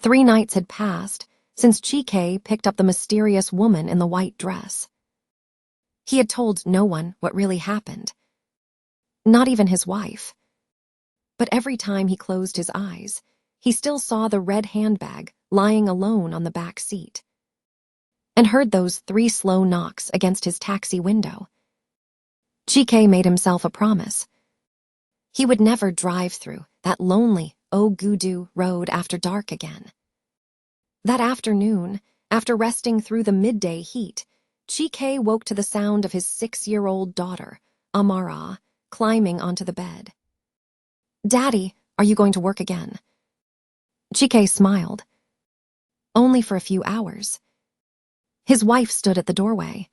3 nights had passed since Chike picked up the mysterious woman in the white dress. He had told no one what really happened, not even his wife. But every time he closed his eyes, he still saw the red handbag lying alone on the back seat, and heard those 3 slow knocks against his taxi window. Chike made himself a promise. He would never drive through that lonely Ogudu road after dark again. That afternoon, after resting through the midday heat, Chike woke to the sound of his 6-year-old daughter, Amara, climbing onto the bed. "Daddy, are you going to work again?" Chike smiled. "Only for a few hours." His wife stood at the doorway.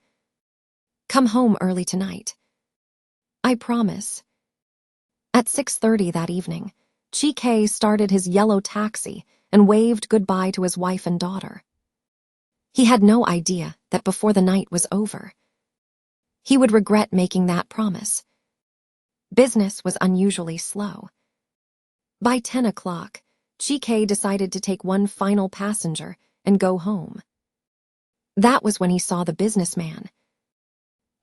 "Come home early tonight." "I promise." At 6:30 that evening, Chike started his yellow taxi and waved goodbye to his wife and daughter. He had no idea that before the night was over, he would regret making that promise. Business was unusually slow. By 10 o'clock, Chike decided to take one final passenger and go home. That was when he saw the businessman.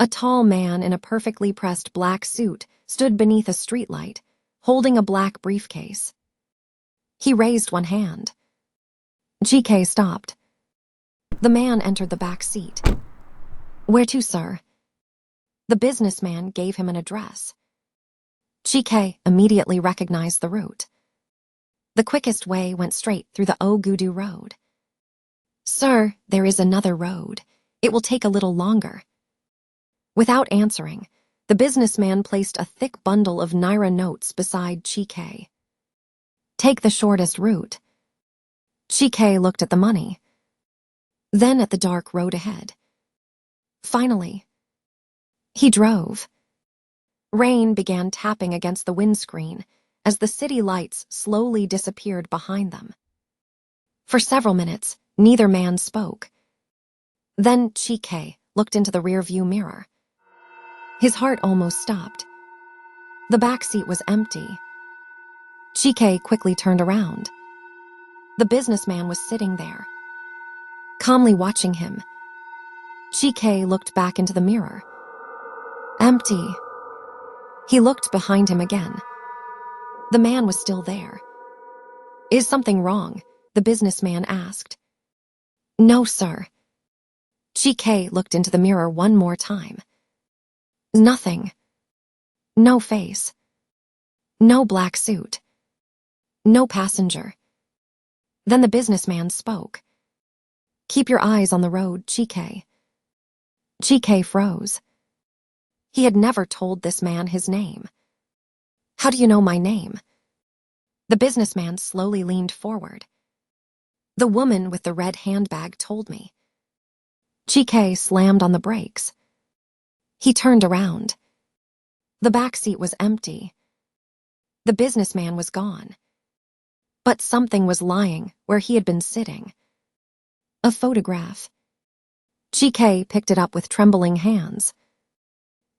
A tall man in a perfectly pressed black suit stood beneath a streetlight, holding a black briefcase. He raised one hand. Chike stopped. The man entered the back seat. "Where to, sir?" The businessman gave him an address. Chike immediately recognized the route. The quickest way went straight through the Ogudu road. "Sir, there is another road. It will take a little longer." Without answering, the businessman placed a thick bundle of Naira notes beside Chike. "Take the shortest route." Chike looked at the money, then at the dark road ahead. Finally, he drove. Rain began tapping against the windscreen as the city lights slowly disappeared behind them. For several minutes, neither man spoke. Then Chike looked into the rearview mirror. His heart almost stopped. The back seat was empty. Chike quickly turned around. The businessman was sitting there, calmly watching him. Chike looked back into the mirror. Empty. He looked behind him again. The man was still there. "Is something wrong?" the businessman asked. "No, sir." Chike looked into the mirror one more time. Nothing. No face. No black suit. No passenger. Then the businessman spoke. "Keep your eyes on the road, Chike." Chike froze. He had never told this man his name. "How do you know my name?" The businessman slowly leaned forward. "The woman with the red handbag told me." Chike slammed on the brakes. He turned around. The back seat was empty. The businessman was gone. But something was lying where he had been sitting. A photograph. Chike picked it up with trembling hands.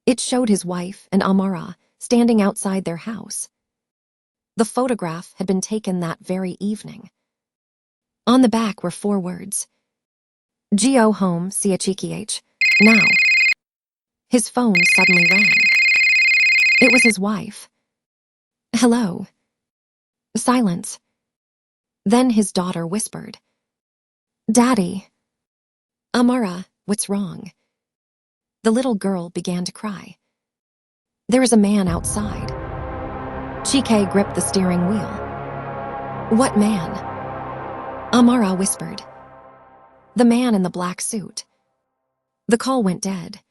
It showed his wife and Amara standing outside their house. The photograph had been taken that very evening. On the back were 4 words. "Go home, Chike, now." His phone suddenly rang. It was his wife. "Hello." Silence. Then his daughter whispered, "Daddy." "Amara, what's wrong?" The little girl began to cry. "There is a man outside." Chike gripped the steering wheel. "What man?" Amara whispered. "The man in the black suit." The call went dead.